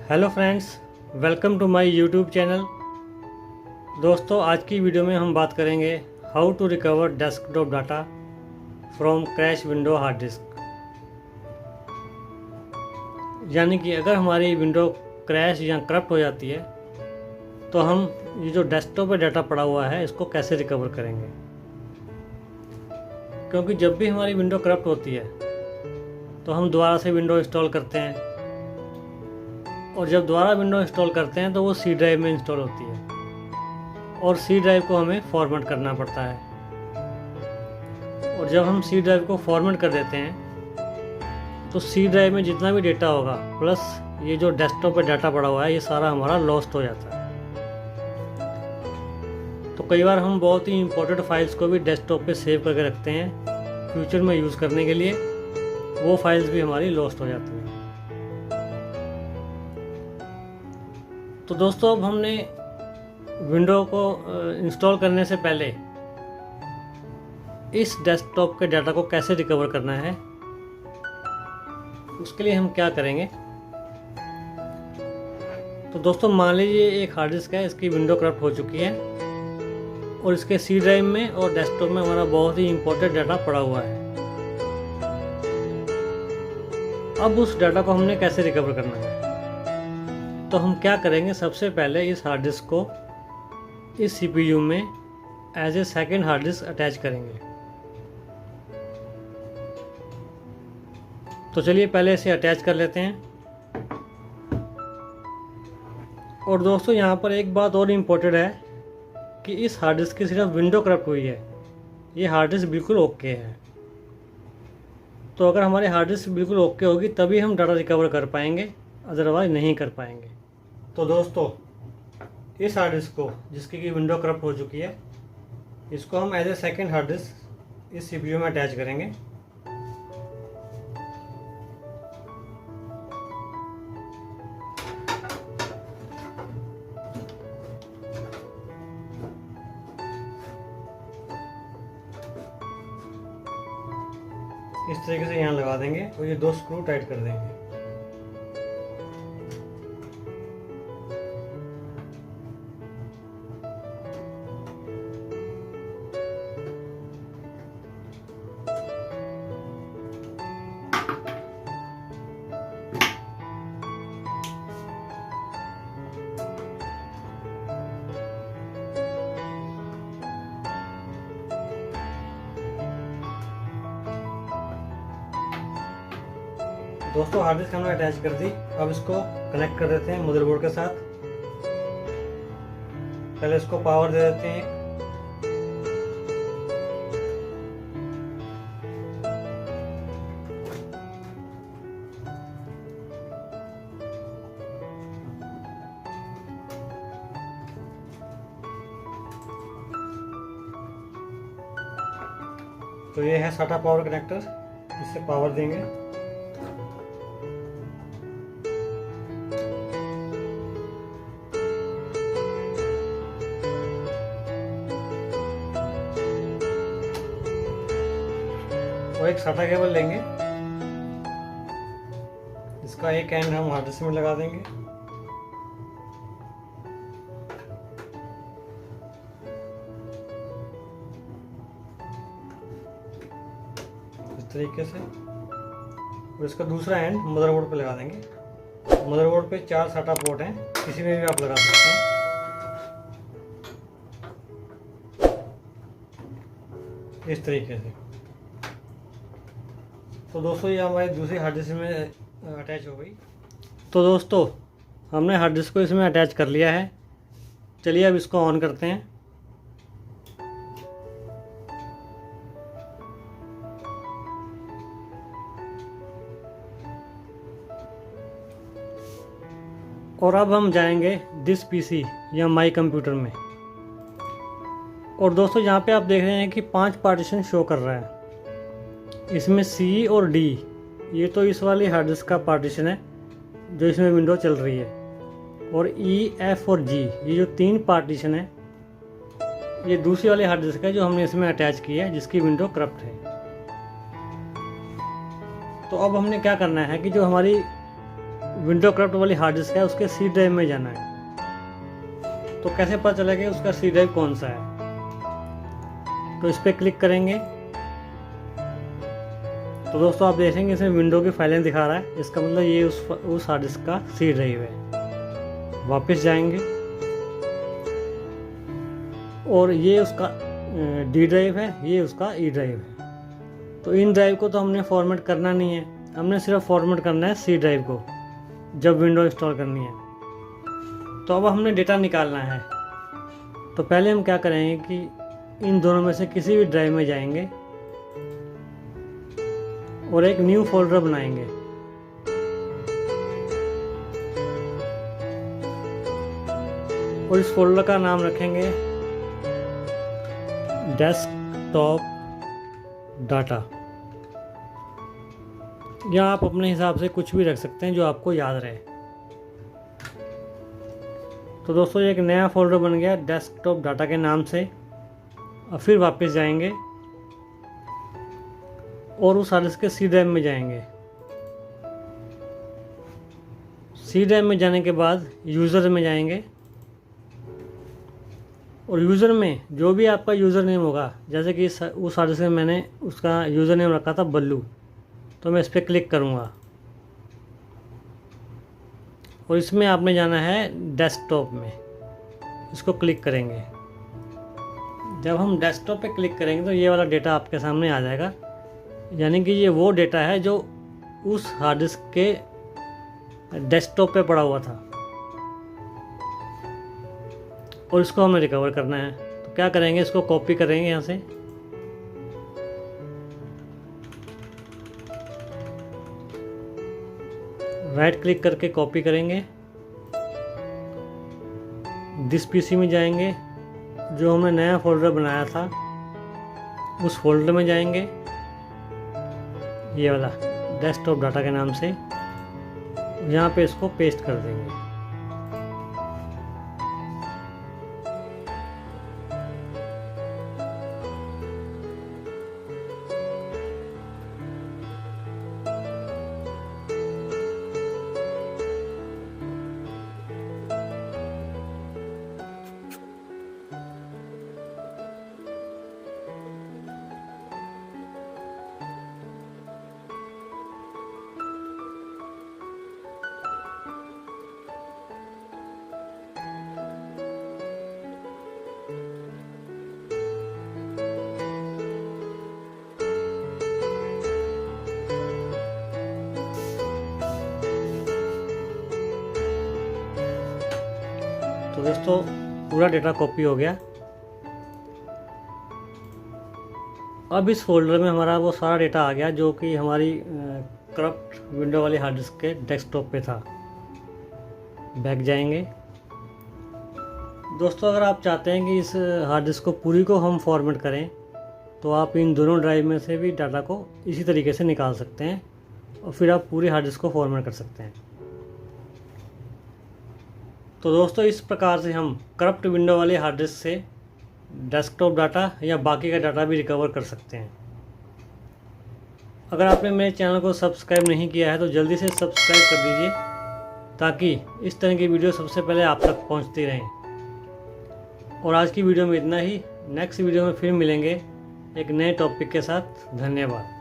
Hello friends, welcome to my YouTube channel. दोस्तों, आज की वीडियो में हम बात करेंगे how to recover desktop data from crash window hard disk. यानी कि अगर हमारी विंडो क्रैश या करप्ट हो जाती है तो हम ये जो डेस्कटॉप पे डाटा पड़ा हुआ है इसको कैसे रिकवर करेंगे। क्योंकि जब भी हमारी विंडो करप्ट होती है तो हम दोबारा से विंडो इंस्टॉल करते हैं, और जब दोबारा विंडो इंस्टॉल करते हैं तो वो सी ड्राइव में इंस्टॉल होती है और सी ड्राइव को हमें फॉर्मेट करना पड़ता है। और जब हम सी ड्राइव को फॉर्मेट कर देते हैं तो सी ड्राइव में जितना भी डेटा होगा प्लस ये जो डेस्कटॉप पे डाटा पड़ा हुआ है ये सारा हमारा लॉस्ट हो जाता है। तो कई बार हम बहुत ही इंपॉर्टेंट फाइल्स को भी डेस्कटॉप पे सेव करके रखते हैं फ्यूचर में यूज़ करने के लिए, वो फाइल्स भी हमारी लॉस्ट हो जाती हैं। तो दोस्तों, अब हमने विंडो को इंस्टॉल करने से पहले इस डेस्कटॉप के डाटा को कैसे रिकवर करना है, उसके लिए हम क्या करेंगे। तो दोस्तों, मान लीजिए एक हार्ड डिस्क है, इसकी विंडो करप्ट हो चुकी है और इसके सी ड्राइव में और डेस्कटॉप में हमारा बहुत ही इंपॉर्टेंट डाटा पड़ा हुआ है। अब उस डाटा को हमने कैसे रिकवर करना है, तो हम क्या करेंगे। सबसे पहले इस हार्ड डिस्क को इस सीपीयू में as a second hard disk attach करेंगे। तो चलिए पहले इसे अटैच कर लेते हैं। और दोस्तों, यहाँ पर एक बात और इम्पोर्टेंट है कि इस हार्ड डिस्क की सिर्फ विंडो करप्ट हुई है, ये हार्ड डिस्क बिल्कुल ओके है। तो अगर हमारी हार्ड डिस्क बिल्कुल ओके होगी तभी हम डाटा रिकवर कर पाएंगे, अदरवाइज नहीं कर पाएंगे। तो दोस्तों, इस हार्ड डिस्क को जिसकी की विंडो करप्ट हो चुकी है, इसको हम as a second hard disk इस सीपीयू में अटैच करेंगे। इस तरीके से यहाँ लगा देंगे और ये दो स्क्रू टाइट कर देंगे। दोस्तों, हार्ड डिस्क हमने अटैच कर दी। अब इसको कनेक्ट कर देते हैं मदरबोर्ड के साथ। पहले इसको पावर दे देते हैं। तो ये है SATA पावर कनेक्टर, इससे पावर देंगे। और एक SATA केबल लेंगे, इसका एक एंड हम हार्ड डिस्क में लगा देंगे। इस तरीके से, और इसका दूसरा एंड मदरबोर्ड पे लगा देंगे। मदरबोर्ड पे 4 SATA पोर्ट हैं, किसी में भी आप लगा सकते हैं। इस तरीके से। तो दोस्तों, ये हमारी दूसरी हार्ड डिस्क में अटैच हो गई। तो दोस्तों, हमने हार्ड डिस्क को इसमें अटैच कर लिया है। चलिए अब इसको ऑन करते हैं। और अब हम जाएंगे दिस पीसी या माई कंप्यूटर में। और दोस्तों, यहाँ पे आप देख रहे हैं कि 5 पार्टीशन शो कर रहा है। इसमें C और D, ये तो इस वाली हार्ड डिस्क का पार्टीशन है जो इसमें विंडो चल रही है। और E, F और G, ये जो 3 पार्टीशन है, ये दूसरी वाली हार्ड डिस्क है जो हमने इसमें अटैच की है, जिसकी विंडो करप्ट है। तो अब हमने क्या करना है कि जो हमारी विंडो करप्ट वाली हार्ड डिस्क है उसके सी ड्राइव में जाना है। तो कैसे पता चलेगा उसका सी ड्राइव कौन सा है? तो इस पर क्लिक करेंगे तो दोस्तों आप देखेंगे इसमें विंडो की फाइलें दिखा रहा है, इसका मतलब ये उस हार्ड डिस्क का सी ड्राइव है। वापस जाएंगे और ये उसका डी ड्राइव है, ये उसका ई ड्राइव है। तो इन ड्राइव को तो हमने फॉर्मेट करना नहीं है, हमने सिर्फ फॉर्मेट करना है सी ड्राइव को जब विंडो इंस्टॉल करनी है। तो अब हमने डेटा निकालना है। तो पहले हम क्या करेंगे कि इन दोनों में से किसी भी ड्राइव में जाएंगे और एक न्यू फोल्डर बनाएंगे। और इस फोल्डर का नाम रखेंगे डेस्कटॉप डाटा, या आप अपने हिसाब से कुछ भी रख सकते हैं जो आपको याद रहे। तो दोस्तों एक नया फोल्डर बन गया डेस्कटॉप डाटा के नाम से। और फिर वापस जाएंगे और उस हार्ड डिस्क के सी ड्राइव में जाएंगे। सी ड्राइव में जाने के बाद यूज़र में जाएंगे और यूज़र में जो भी आपका यूज़र नेम होगा, जैसे कि उस हार्ड डिस्क में मैंने उसका यूज़र नेम रखा था बल्लू, तो मैं इस पर क्लिक करूँगा और इसमें आपने जाना है डेस्कटॉप में, इसको क्लिक करेंगे। जब हम डेस्कटॉप पे क्लिक करेंगे तो ये वाला डेटा आपके सामने आ जाएगा, यानी कि ये वो डेटा है जो उस हार्ड डिस्क के डेस्कटॉप पे पड़ा हुआ था और इसको हमें रिकवर करना है। तो क्या करेंगे, इसको कॉपी करेंगे यहाँ से, राइट क्लिक करके कॉपी करेंगे। दिस पीसी में जाएंगे, जो हमने नया फोल्डर बनाया था उस फोल्डर में जाएंगे, ये वाला डेस्कटॉप डाटा के नाम से, यहाँ पे इसको पेस्ट कर देंगे। तो दोस्तों पूरा डेटा कॉपी हो गया। अब इस फोल्डर में हमारा वो सारा डेटा आ गया जो कि हमारी करप्ट विंडो वाली हार्ड डिस्क के डेस्कटॉप पे था। बैक जाएंगे। दोस्तों अगर आप चाहते हैं कि इस हार्ड डिस्क को पूरी को हम फॉर्मेट करें तो आप इन दोनों ड्राइव में से भी डाटा को इसी तरीके से निकाल सकते हैं और फिर आप पूरी हार्ड डिस्क को फॉर्मेट कर सकते हैं। तो दोस्तों इस प्रकार से हम करप्ट विंडो वाले हार्ड डिस्क से डेस्कटॉप डाटा या बाकी का डाटा भी रिकवर कर सकते हैं। अगर आपने मेरे चैनल को सब्सक्राइब नहीं किया है तो जल्दी से सब्सक्राइब कर दीजिए ताकि इस तरह की वीडियो सबसे पहले आप तक पहुंचती रहें। और आज की वीडियो में इतना ही। नेक्स्ट वीडियो में फिर मिलेंगे एक नए टॉपिक के साथ। धन्यवाद।